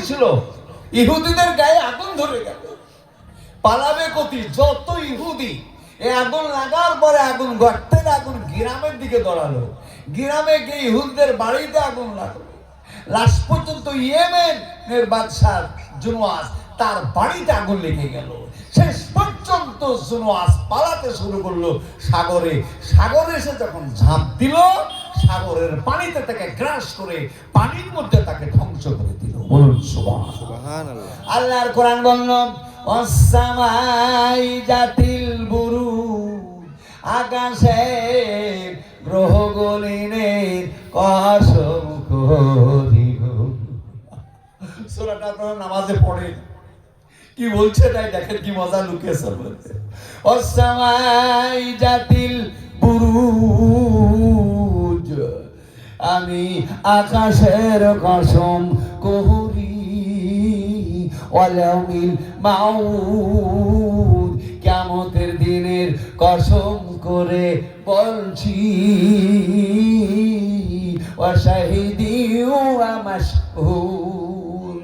ছিল, ইহুদিদের গায়ে আগুন ধরে গেল। পালাবে কোথি? যত ইহুদি এই আগুন লাগার পরে আগুন গর্তের আগুন গ্রামের দিকে দৌড়ালো, গ্রামে গিয়ে ইহুদিদের বাড়িতে আগুন লাগলো। লাস্ট পর্যন্ত ইয়েমেনের বাদশাহ জুনওয়াস তার বাড়িতে আগুন লেগে গেল। শেষ পর্যন্ত জুনওয়াস পালাতে শুরু করলো সাগরে। সাগরে এসে যখন ঝাঁপ দিল, সাগরের পানিতে তাকে গ্রাস করে পানির মধ্যে তাকে ধ্বংস করে দিল। বলুন সুবহানাল্লাহ। আল্লাহর কোরআন বলল, ওয়াসসামাই জাতিল বুরুজ, আকাশে গ্রহগুলিনের কসম করি গো। সূরাটা আপনারা নামাজে পড়েন, কি বলছে তাই দেখেন, কি মজা লুকিয়েছে বলতে। ওয়াসসামাই জাতিল বুরুজ, আমি আকাশের কসম করি, ওয়ালাউমিল মাউদ, কিয়ামতের দিনের কসম করে বলছি, ওয়া শাহিদি ওয়া মাশহুদ,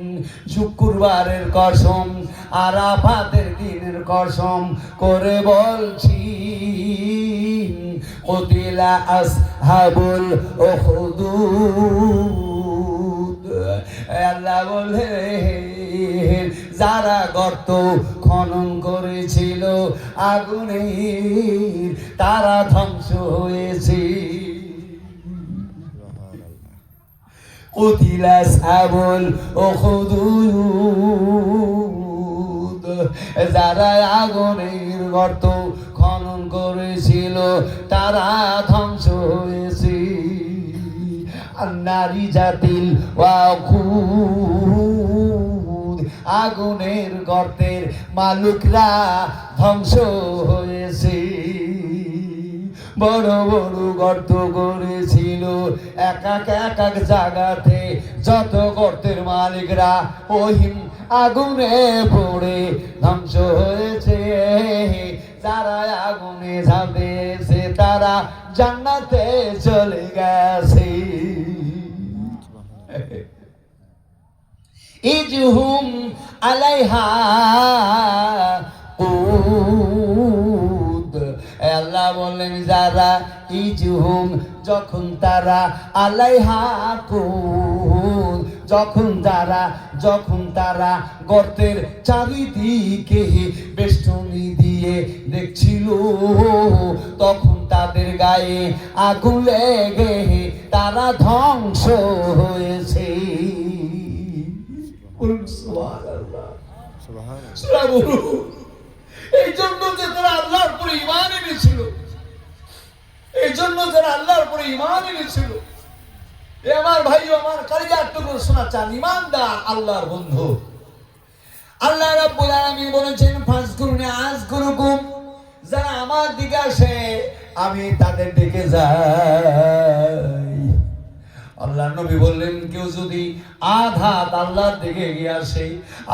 শুক্রবারের কসম, আরাফাতের দিনের কসম করে বলছি, কুতিলা আসহাবুল উখদুদ। আল্লাহ বলে, যারা গর্ত খনন করেছিল আগুনের, তারা ধ্বংস হয়েছে। কুতিলা আসহাবুল উখদুদ, যারা আগুনের গর্ত খনন করেছিল তারা ধ্বংস হয়েছে। আন্নারি জাতিল ওয়াকুদ, আগুনের গর্তের মালিকরা ধ্বংস হয়েছে। বড় বড় গর্ত করেছিল এক এক জায়গাতে, যত গর্তের মালিকরা ওই আগুনে পড়ে ধ্বংস হয়েছে। যারা আগুনে ঝাঁপিয়েছে তারা জান্নাতে চলে গেছে। ইজহুম আলাইহা কুদ, আল্লাহ বলেন যারা ইজহুম, যখন তারা আলাইহা কুদ, যখন তারা গর্তের চারিদিকে বেষ্টনী দিয়ে দেখছিল, তখন তাদের গায়ে আগুন লেগে তারা ধ্বংস হয়েছে। এই জন্য যে তারা আল্লাহর উপরে ঈমান এনেছিল, এই জন্য যারা আল্লাহর উপরে ঈমান এনেছিল, আমার ভাই আমার কালিজার টুকরো শোনা চান, ঈমানদার আল্লাহর বন্ধু, আল্লাহ রাব্বুল আলামিন বলেছেন, ফাজকুরুনি আযকুরুকুম, যারা আমার দিকে আসে আমি তাদের দিকে যাই। আল্লাহ নবী বললেন, কেউ যদি আধা হাত আল্লাহর দিকে এগিয়ে আসে,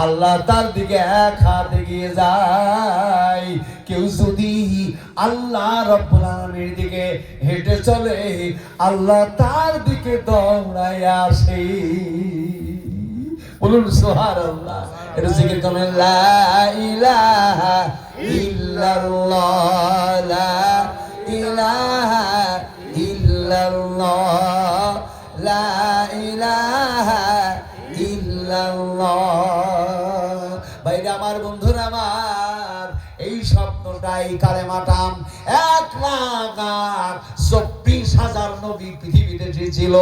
আল্লাহ তার দিকে এক হাত এগিয়ে যায়। কেউ যদি আল্লাহ রাব্বুল আলামিনের দিকে হেঁটে চলে, আল্লাহ তার দিকে দৌড়ায় আসে। বলুন সুবহানাল্লাহ। এটা জিকির করেন, লা ইলাহা ইল্লাল্লাহ, লা ইলাহা ইল্লাল্লাহ, লা ইলাহা ইল্লাল্লাহ। ভাইরা আমার, বন্ধুরা আমার, এই শব্দটাই কালেমাটা 1,24,000 নবী পৃথিবীতে এসেছিল।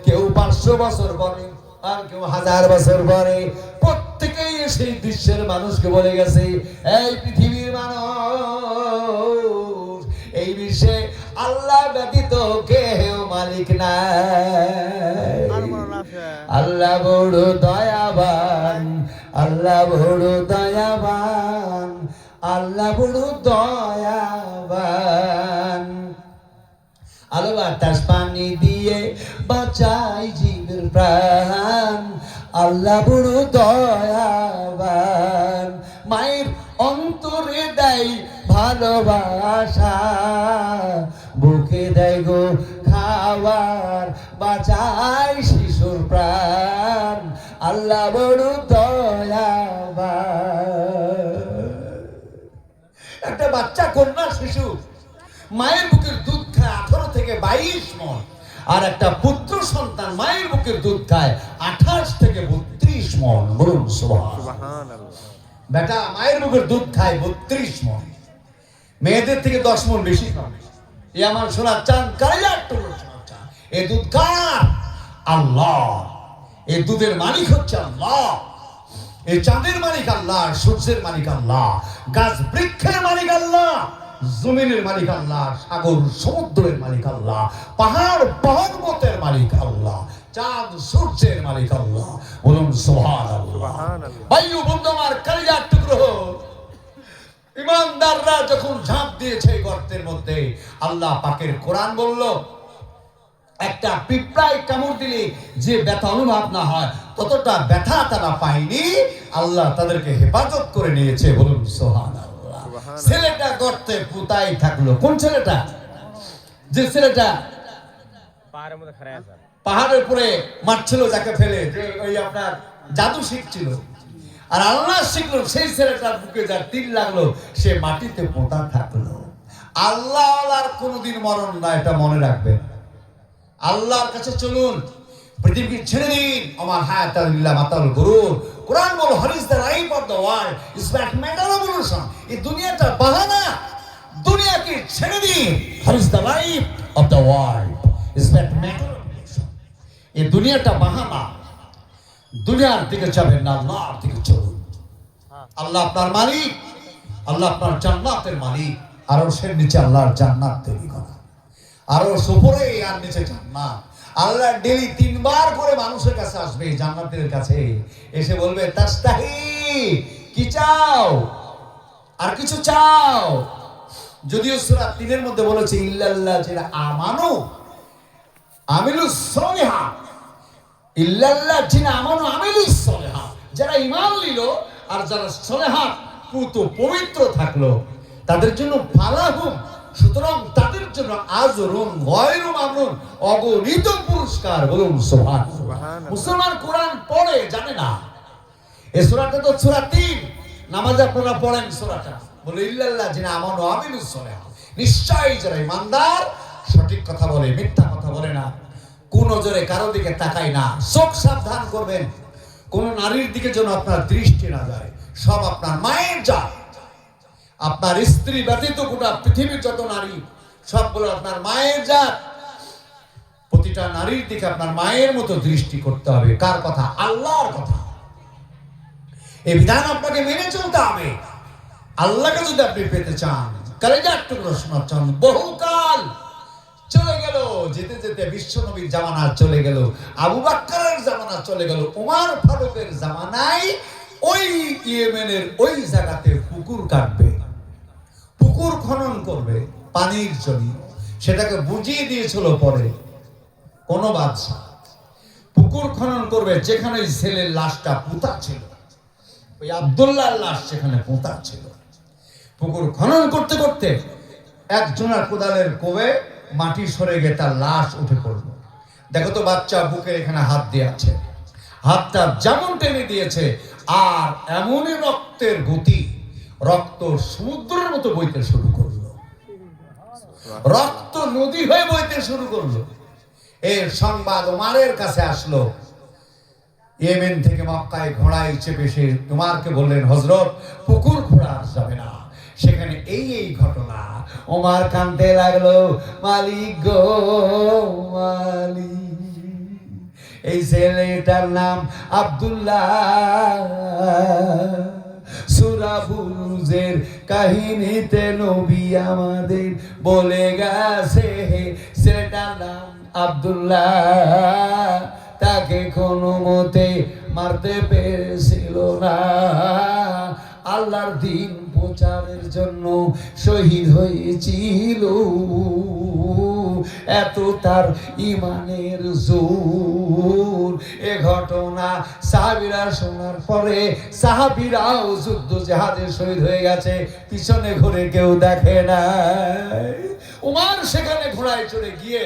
কেউ 500 বছর পরে, আর কেউ 1000 বছর পরে, প্রত্যেকেই সেই দৃশ্যের মানুষকে বলে গেছে, এই পৃথিবীর মানুষ, এই বিশ্বে আল্লাহ ব্যতীত কেউ মালিক নাই। আল্লাহ বড় দয়াবান, আল্লাহ বড় দয়াবান, আল্লাহ বড় দয়াবান। আলো বাতাস পানি দিয়ে বাঁচাই জীবের প্রাণ, আল্লাহ বড় দয়াবান। মায়ের অন্তরে দেয় ভালোবাসা, বুকে দেয় গো খাবার, বাঁচাই শিশুর প্রাণ, আল্লাহ আল্লাহ বড় দয়াবান। একটা বাচ্চা কন্যা শিশু মায়ের বুকের দুধ খায় 18 থেকে 22 মণ, আর একটা পুত্র সন্তান মায়ের বুকের দুধ খায় 28 থেকে 32 মণ। বলুন সুবহানাল্লাহ। বেটা মায়ের বুকের দুধ খায় 32 মণ, মেয়েদের থেকে 10 মণ বেশি খাবে। এই আমার সোনার চাঁদ, কালিজার টুকরো সোনার চাঁদ। এই দুধ কার? আল্লাহ। এই দুধের মালিক হচ্ছে আল্লাহ। এই চাঁদের মালিক আল্লাহ, সূর্যের মালিক আল্লাহ, গাছ বৃক্ষের মালিক আল্লাহ, জমিনের মালিক আল্লাহ, সাগর সমুদ্রের মালিক আল্লাহ, পাহাড় পর্বতের মালিক আল্লাহ, চাঁদ সূর্যের মালিক আল্লাহ। বলুন সুবহানাল্লাহ। বায়ু বন্ধু আমার, কালিজার টুকরো, ইমানদাররা যখন ঝাঁপ দিয়েছে গর্তের মধ্যে, আল্লাহ পাকের কোরআন বলল একটা পিঁপড়ায় কামড় দিলে যে ব্যথা অনুভব না হয় ততটা ব্যথা তারা পায়নি। আল্লাহ তাদেরকে হেফাজত করে নিয়েছে। বলুন সুবহানাল্লাহ। ছেলেটা গর্তে পুতাই থাকলো। কোন ছেলেটা? যে ছেলেটা পাহাড়ের উপরে মারছিল যাকে ফেলে, যে ওই আপনার জাদু শিখছিল, আর আল্লাহ শিখলো, সেই ছেলেটার বুকে যার তীর লাগলো সে মাটিতে পোতা থাকলো। আল্লাহ আর কোনোদিন মরণ না, এটা মনে রাখবেন। আল্লাহর কাছে চলুন, পৃথিবীকে ছেড়ে দিন। আমার হায়াতাল্লাহ মাতাল গুরুর কোরআন বল, what is the life of the world is but matter of evolution. এই দুনিয়াটা বাহানা, দুনিয়াকে ছেড়ে দিন। What is the life of the world is but matter of evolution. এই দুনিয়াটা বাহানা, দুনিয়ার দিকে যাবেন না, আল্লাহর দিকে চলুন। আল্লাহ আপনার মালিক, আল্লাহ আপনার জান্নাতের মালিক। আরশের নিচে আল্লাহর জান্নাত তৈরি করা, আরো উপরে আর নিচে জান্নাত। আল্লাহ ডেলি 3 বার করে মানুষের কাছে আসবে, জান্নাতের কাছে এসে বলবে তাস্তাহি, কি চাও? আর কিছু চাও? যদিও সূরা 3 এর মধ্যে বলেছে ইল্লাল্লাযিনা আমানু আমিলুস সলিহাত, ইল্লাল্লাযিনা আমানু আমিলুস সলিহাত, যারা ঈমান নিল আর যারা সলিহাত পুত পবিত্র থাকলো তাদের জন্য ফালাহুম, সুতরাং তাদের জন্য আজরুন গায়রু মামনুন, অগণিত পুরস্কার। বলুন সুবহানাল্লাহ। মুসলমান কোরআন পড়ে জানে না। এই সূরাটা তো সূরা 3, নামাজ আপনারা পড়েন সূরাটা, বলে ইল্লাল্লাযিনা আমানু আমিলুস সলিহাত, নিশ্চয়ই যারা ঈমানদার, সঠিক কথা বলে, মিথ্যা কথা বলে না, কোন নজরে কারো দিকে তাকায় না। চোখ সাবধান করবেন, কোন নারীর দিকে যেন আপনার দৃষ্টি না যায়। সব আপনার মায়ের জাত, আপনার স্ত্রী ব্যতীত গোটা পৃথিবীর যত নারী সবগুলো আপনার মায়ের জাত। প্রতিটা নারীর দিকে আপনার মায়ের মতো দৃষ্টি করতে হবে। কার কথা? আল্লাহর কথা। এই বিধান আপনাকে মেনে চলতে হবে। আল্লাহকে যদি আপনি পেতে চান, কালেজার টুকরো শোনার চান, বহুকাল চলে গেল, যেতে যেতে বিশ্ব নবীর জামানা চলে গেল, আবু বকরের জামানা চলে গেল, উমর ফারুকের জামানায় ওই ইয়েমেনের ওই জায়গাতে পুকুর কাটবে, পুকুর খনন করবে পানির জন্য। সেটাকে বুঝিয়ে দিয়েছিল পরে কোন বাদশা। পুকুর খনন করবে যেখানে ছেলের লাশটা পুঁতা ছিল, ওই আব্দুল্লাহর লাশ সেখানে পুঁতা ছিল। পুকুর খনন করতে করতে একজনের কোদালের কোবে মাটি সরে গিয়ে তার লাশ উঠে পড়লো। দেখো তো বাচ্চা বুকের এখানে হাত দিয়ে আছে, হাতটা যেমন টেনে দিয়েছে আর এমনই রক্তের গতি, রক্ত সমুদ্রের মতো বইতে শুরু করলো, রক্ত নদী হয়ে বইতে শুরু করলো। এর সংবাদ ওমরের কাছে আসলো। ইয়েমেন থেকে মক্কায় ঘোড়ায় চেপে সে ওমরকে বললেন, হযরত, পুকুর খোঁড়া যাবে না, সেখানে এই এই ঘটনা। ওমর কাঁদতে লাগলো, মালিক গো মালিক, এই ছেলেটার নাম আব্দুল্লাহ, সূরা বুরুজের কাহিনীতে নবী আমাদের বলে গেছে, ছেলেটার নাম আব্দুল্লাহ, তাকে কোনো মতে মারতে পেরেছিল না, আল্লাহর দিন প্রচারের জন্য শহীদ হয়েছিল। এত তার ইমানের জোর। এ ঘটনা সাহাবীরা শোনার পরে সাহাবীরাও যুদ্ধ জিহাদে শহীদ হয়ে গেছে, পিছনে ঘুরে কেউ দেখে নাই। ওমর সেখানে ঘোড়ায় চড়ে গিয়ে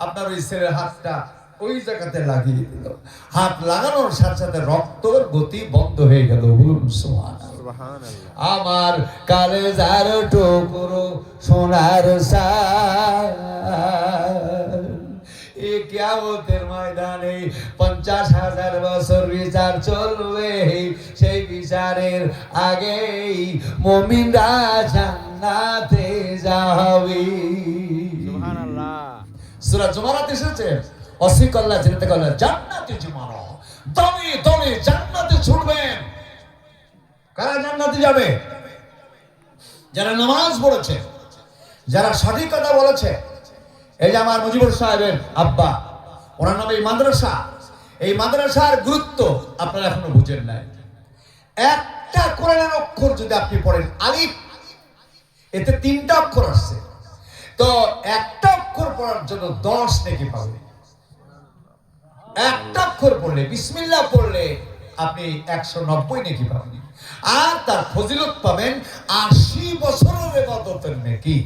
আপনার ওই ছেলের হাতটা ওই জায়গাতে লাগিয়ে দিল। হাত লাগানোর সাথে সাথে রক্তর গতি বন্ধ হয়ে গেল। বলুন সুবহানাল্লাহ। আমার কালেজার টুকরো সোনার সার, এ কিয়ামতের ময়দানে 50,000 বছর বিচার চলবে। সেই বিচারের আগেই মুমিনরা জান্নাতে যাবে। সুবহানাল্লাহ। সূরা জুমারাতে এসেছে, অসিকাল্লাহ জান্নাতে গেল, জান্নাতে জুমারা, দমে দমে জান্নাতে ছুটবেন। কারা জান্নাতে যাবে? যারা নামাজ পড়েছে, যারা সঠিক কথা বলেছে। এই যে আমার মুজিবুর সাহেবের আব্বা, ওনার নামে এই মাদ্রাসা, এই মাদ্রাসার গুরুত্ব আপনারা এখনো বুঝেন নাই। একটা কোরআনের অক্ষর যদি আপনি পড়েন, আলিফ, এতে 3টা অক্ষর আসছে, তো একটা অক্ষর পড়ার জন্য 10 নেকি পাবেন। একটা অক্ষর পড়লে, বিসমিল্লাহ পড়লে আপনি 190 নেকি পাবেন। আর তার ফজিলত পাবেন 80 বছরের ইবাদতের নেকি।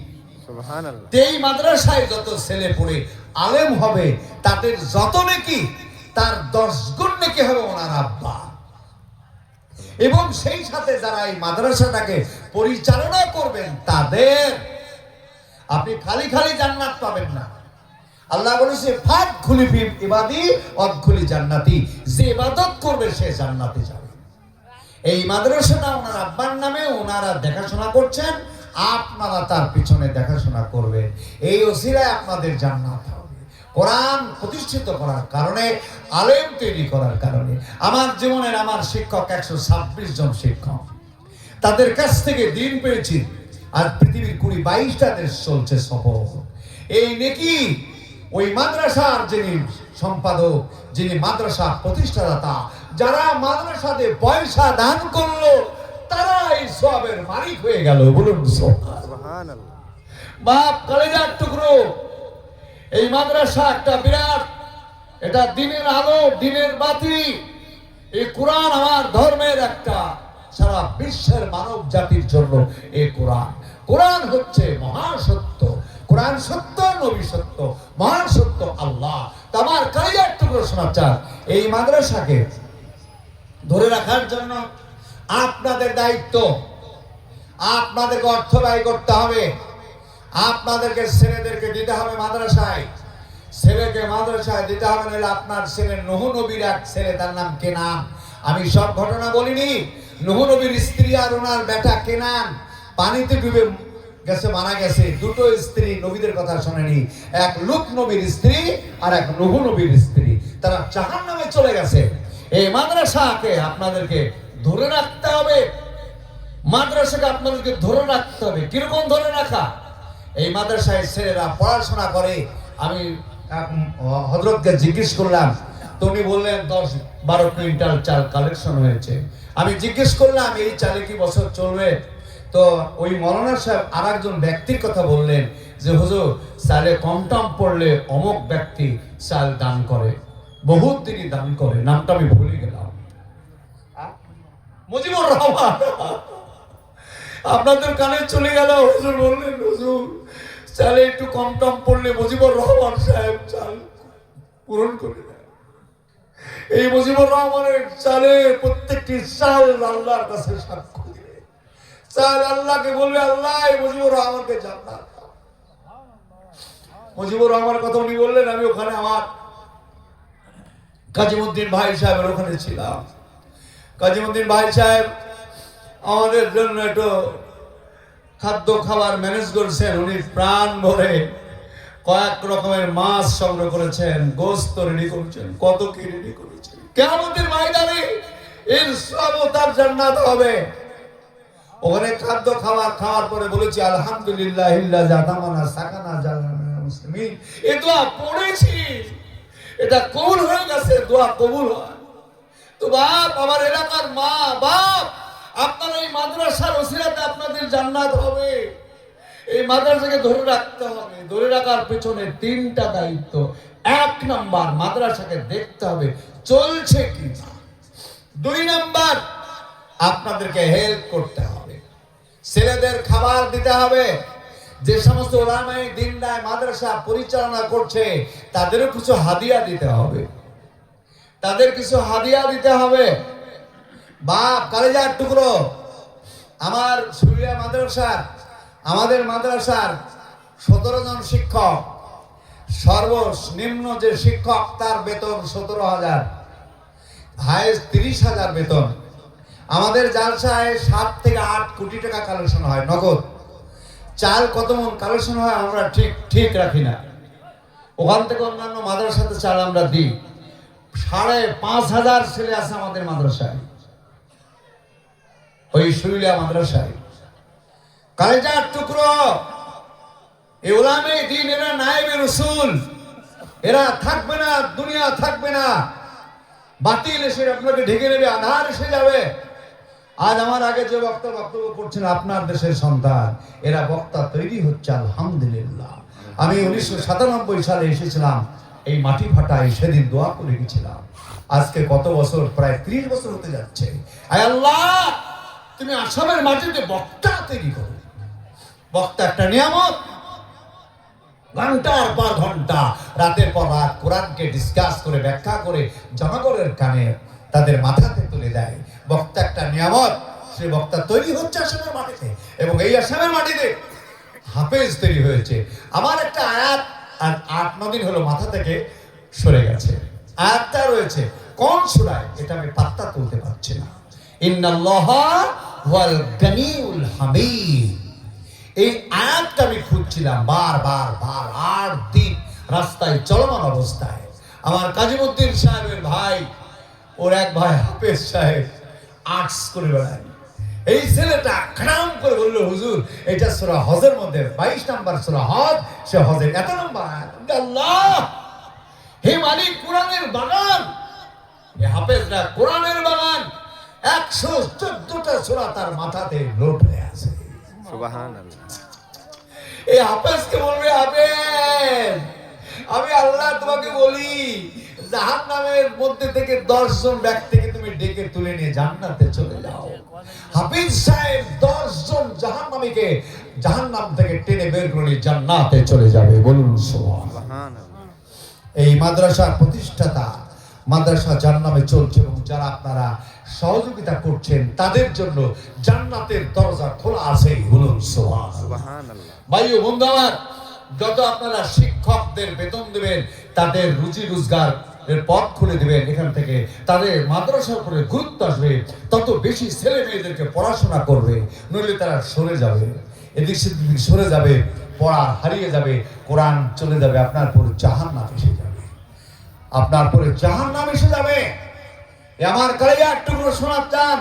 সুবহানাল্লাহ। এই মাদ্রাসায় যত ছেলে পড়ে আলেম হবে, তাদের যত নেকি, তার 10 গুণ নেকি হবে ওনার আব্বা। এবং সেই সাথে যারা এই মাদ্রাসাটাকে পরিচালনা করবেন, তাদের আপনি খালি খালি জান্নাত পাবেন না। আল্লাহ বলেছে, ফাত খুলি ফি ইবাদি অদখুলি জান্নাতি, যে ইবাদত করবে সে জান্নাতে যাবে। এই মাদ্রাসাটা ওনার আব্বার নামে, ওনারা দেখাশোনা করছেন, আপনারা তার পিছনে দেখাশোনা করবেন। এই ওসিলায় আপনাদের জান্নাত হবে। কোরআন প্রতিষ্ঠিত করার কারণে, আলেম তৈরি করার কারণে। আমার জীবনের আমার শিক্ষক 126 জন শিক্ষক, তাদের কাছ থেকে দিন পেয়েছি। আর পৃথিবীর 20-22টা দেশ চলছে সফর। এই নেকি ওই মাদ্রাসার যিনি সম্পাদক, যিনি মাদ্রাসা প্রতিষ্ঠাতা, যারা মাদ্রাসাতে পয়সা দান করলো, তারা এই সওয়াবের মালিক হয়ে গেল। বলুন সুবহানাল্লাহ। বাপ কলেজার টুকরো, এই মাদ্রাসা একটা বিরাট, এটা দিনের আলো, দিনের বাতি। এই কোরআন আমার ধর্মের একটা, সারা বিশ্বের মানব জাতির জন্য এই কোরআন। কোরআন হচ্ছে মহাসত্য। কোরআন সত্য, নবী সত্য, মহান সত্য আল্লাহ। আমার কলেজার টুকরো শোনাচ্ছেন, এই মাদ্রাসাকে ধরে রাখার জন্য আপনাদের দায়িত্ব। আপনাদেরকে অর্থ ব্যয় করতে হবে। আপনাদেরকে ছেলেদেরকে দিতে হবে মাদ্রাসায়, ছেলেকে মাদ্রাসায় দিতে হবে। নাহলে আপনার ছেলে নূহ নবীর এক ছেলে, তার নাম কেনান। আমি সব ঘটনা বলিনি। নূহ নবীর স্ত্রী আর ওনার বেটা কেনান পানিতে ডুবে গেছে, মারা গেছে। 2টো স্ত্রী নবীদের কথা শোনেনি, এক লূত নবীর স্ত্রী আর এক নূহ নবীর স্ত্রী। তারা জাহান্নামে চলে গেছে। এই মাদ্রাসাকে আপনাদেরকে ধরে রাখতে হবে। মাদ্রাসাকে আপনাদেরকে ধরে রাখতে হবে। কিরকম ধরে রাখা? এই মাদ্রাসায় ছেলেরা পড়াশোনা করে। আমি হযরতকে জিজ্ঞেস করলাম, তো উনি বললেন 10-12 কুইন্টাল চাল কালেকশন হয়েছে। আমি জিজ্ঞেস করলাম, এই চালে কি বছর চলবে? তো ওই মৌলানা সাহেব আরেকজন ব্যক্তির কথা বললেন যে, হুজুর, চালে কম টম পড়লে অমুক ব্যক্তি চাল দান করে, বহুত তিনি দান করে, নামটা আমি ভুলে গেলাম। মুজিবুর রহমান। আপনাদের কানে চলে গেল। হুজুর বললেন, হুজুর, চালে একটু কম টম পড়লে মুজিবুর রহমান সাহেব চাল পূরণ করে দেয়। এই মুজিবুর রহমানের চালে প্রত্যেকটি চাল আল্লাহর কাছে সাক্ষ্য দিবে। চাল আল্লাহকে বলবে, আল্লাহ এই মুজিবুর রহমানকে জান্নাত দাও। মুজিবুর রহমানের কথা উনি বললেন। আমি ওখানে আমার কাজীমুদ্দিন ভাই সাহেবের ওখানে ছিলাম। কাজীমুদ্দিন ভাই সাহেব আমাদের জন্য একটু খাদ্য খাবার ম্যানেজ করেছেন। উনি প্রাণ ভরে কয়েক রকমের মাছ সংগ্রহ করেছেন, গোস্ত রেডি করেছেন, কত কি রেডি করেছেন। কিয়ামতের ময়দানে এর সব তার জান্নাত হবে। ওখানে খাদ্য খাওয়ার পরে বলেছি, আলহামদুলিল্লাহিল্লাযী আতামানা সাকানা জালানা মুসলিমিন। এই দোয়া পড়েছি, এটা কবুল হয়ে গেছে। দোয়া কবুল হয় তো বাপ, আমার এলাকার মা বাপ, আপনারা এই মাদ্রাসার ওসিলাতে আপনাদের জান্নাত হবে। এই মাদ্রাসাকে ধরে রাখতে হবে। ধরে রাখার পেছনে 3টা দায়িত্ব। 1 নাম্বার, মাদ্রাসাকে দেখতে হবে চলছে কি না। 2 নাম্বার, আপনাদেরকে হেল্প করতে হবে। ছেলেদের খাবার দিতে হবে, যে সমস্ত ওলামায়ে দ্বীনরা মাদ্রাসা পরিচালনা করছে তাদেরও কিছু হাদিয়া দিতে হবে, তাদের কিছু হাদিয়া দিতে হবে। বাপ কলেজার টুকরো, আমার সুরিয়া মাদ্রাসার, আমাদের মাদ্রাসার 17 জন শিক্ষক, সর্বনিম্ন যে শিক্ষক তার বেতন 17,000, হাইয়েস্ট 30,000 বেতন। আমাদের জালসায় 7 থেকে 8 কোটি টাকা কালেকশন হয় নগদ। চাল কত মন কালেকশন হয় আমরা ঠিক রাখি না, ওখান থেকে অন্যান্য মাদ্রাসাতে চাল আমরা দিই। 5,500 ছেলে আছে আমাদের মাদ্রাসায়, ওই সুরিয়া মাদ্রাসায়। কলেজার টুকরো, এই উলামায়ে দ্বীন এরা নায়েবে রাসূল, এরা থাকবে না, দুনিয়া থাকবে না, বাতিল এসে আপনাকে ঢেকে নেবে, আধার এসে যাবে। আজ আমার আগে যে বক্তব্য করছেন আপনার দেশের সন্তান, এরা বক্তা তৈরি হচ্ছে আলহামদুলিল্লাহ। আমি 1997 সালে এসেছিলাম এই মাটি ফাটায়, সেদিন দোয়া করে গেছিলাম। আজকে কত বছর, প্রায় 30 বছর হতে যাচ্ছে। আয় আল্লাহ, তুমি আসামের মাটিতে বক্তা তৈরি করো। বক্তা একটা নিয়ামত, ঘন্টার পর ঘন্টা, রাতের পর রাত কোরআনকে ডিসকাস করে, ব্যাখ্যা করে জনগণের কানে তাদের মাথাতে তুলে দেয়। বক্তা একটা নিয়ামত, সেই বক্তা তৈরি হচ্ছে আসামের মাটিতে, এবং এই আসামের মাটিতে হাফেজ তৈরি হয়েছে। আমার একটা আয়াত আর 8-9 দিন হলো মাথা থেকে সরে গেছে। আয়াতটা রয়েছে কোন সূরায় এটা আমি পাত্তা তুলতে পারছি না। ইন্নাল্লাহা ওয়াল গানিউল হামিদ, এই আয়াতটা আমি খুঁজছিলাম বার 8 দিন রাস্তায় চলমান অবস্থায়। আমার কাজীমুদ্দিন সাহেবের ভাই, ওর এক ভাই হাফেজ সাহেব, আর্টস করে বেড়ায়। এই ছেলেটা খারাম করে বললো, হুজুর এটা সূরা হজের মধ্যে 22 নম্বর সূরা হজ, সে হজের এত নম্বর আয়াত। আল্লাহ, হে মালিক, কোরআনের বাগান, এ হাফেজরা কোরআনের বাগান, 114টা সূরা তার মাথাতে লোড হয়ে আছে। সুবহানাল্লাহ। এই হাফেজকে বলবে, হাফেজ আমি আল্লাহ তোমাকে বলি, জাহান্নামের মধ্যে থেকে 10 জন ব্যক্তিকে তুমি ডেকে তুলে নিয়ে জান্নাতে চলে যাও। হাফিজ সাহেব 10 জন জাহান্নামীকে জাহান্নাম থেকে টেনে বের করে জান্নাতে চলে যাবে। বলুন সুবহানাল্লাহ। এই মাদ্রাসার প্রতিষ্ঠাতা, মাদ্রাসা জান্নামে চলছে, এবং যারা আপনারা সহযোগিতা করছেন তাদের জন্য জান্নাতের দরজা খোলা আছে। বলুন সুবহানাল্লাহ। ভাই ও বন্ধু আমার, যত আপনারা শিক্ষকদের বেতন দেবেন, তাদের রুজি রোজগার এর পথ খুলে দিবেন, এখান থেকে তাদের মাদ্রাসার উপরে গুরুত্ব আসবে, তত বেশি ছেলে মেয়েদেরকে পড়াশোনা করবে। নইলে তারা সরে যাবে, এদিক সেদিক সরে যাবে, পড়া হারিয়ে যাবে, কোরআন চলে যাবে, আপনার পরে জাহান্নাম এসে যাবে, আপনার পরে জাহান্নাম এসে যাবে। আমার কলেজা টুকরো শোনা চান,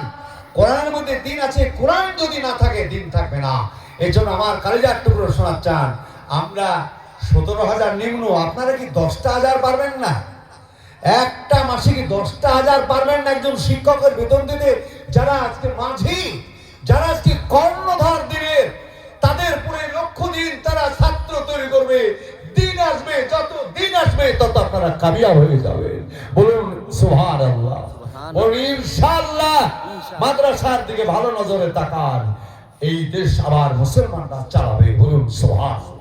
কোরআনের মধ্যে দিন আছে, কোরআন যদি না থাকে দিন থাকবে না। এই জন্য আমার কলেজা টুকরো শোনা চান, আমরা 17,000 নিম্ন, আপনারা কি 10,000 পারবেন না? একটা মাসে কি 10,000 পারবেন না একজন শিক্ষকের বেতন দিতে? যারা আজকে মাঝি, যারা আজকে কর্ণধার দিনের, তাদের পুরো লক্ষ্য দিন তারা ছাত্র তৈরি করবে। দিন আসবে, যত দিন আসবে তত আপনারা কামিয়াব হয়ে যাবেন। বলুন সুবহানাল্লাহ। বলুন ইনশাআল্লাহ। মাদ্রাসার দিকে ভালো নজরে তাকান, এই দেশ আবার মুসলমানরা চালাবে। বলুন সুবহানাল্লাহ।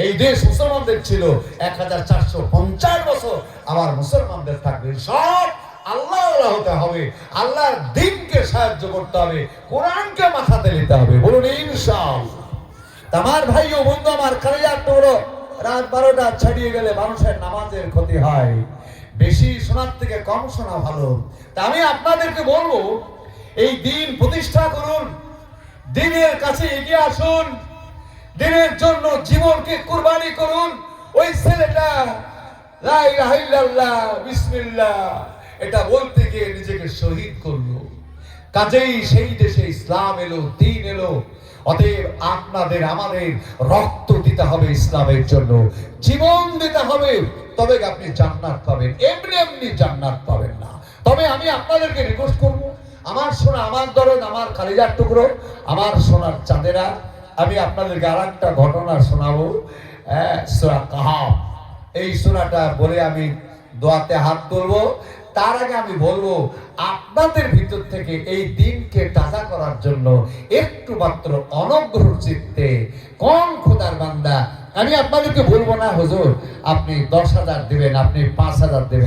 এই দেশ মুসলমানদের ছিল 1450 বছর, আবার মুসলমানদের থাকবে। সব আল্লাহ হতে হবে, আল্লাহর দ্বীনকে সাহায্য করতে হবে, কোরআনকে মাথাতে নিতে হবে। বলুন ইনশাআল্লাহ। আমার ভাই ও বন্ধু আমার, কলেজার টুকরো, রাত 12টা ছাড়িয়ে গেলে মানুষের নামাজের ক্ষতি হয়। বেশি শোনার থেকে কম শোনা ভালো। তা আমি আপনাদেরকে বলবো, এই দিন প্রতিষ্ঠা করুন, দিনের কাছে এগিয়ে আসুন, দিনের জন্য জীবনকে কুরবানি করুন। ওই ছেলেটা লা ইলাহা ইল্লাল্লাহ বিসমিল্লাহ এটা বলতে গিয়ে নিজেকে শহীদ করলো। কাজেই সেই দেশে ইসলাম এলো, দ্বীন এলো। অতএব আপনাদের আমাদের রক্ত দিতে হবে ইসলামের জন্য, জীবন দিতে হবে, তবে আপনি জান্নাত পাবেন। এমনি এমনি জান্নাত পাবেন না। তবে আমি আপনাদেরকে রিকোয়েস্ট করব, আমার সোনা, আমার দরদ, আমার কলিজার টুকরো, আমার সোনার চাঁদেরা, আমি আপনাদেরকে আরেকটা ঘটনা শোনাবো। সূরা কাহাফ, এই সূরাটা বলে আমি দোয়াতে হাত তুলবো। তার আগে আমি বলবো আপনাদের ভিতর থেকে এই দিনকে তাজা করার জন্য একটু মাত্র অনগ্রহ চিত্তে কোন খোদার বান্দা, আমি আপনাদেরকে বলবো না হুজুর আপনি 10,000 দেবেন, আপনি 5,000 দেবেন,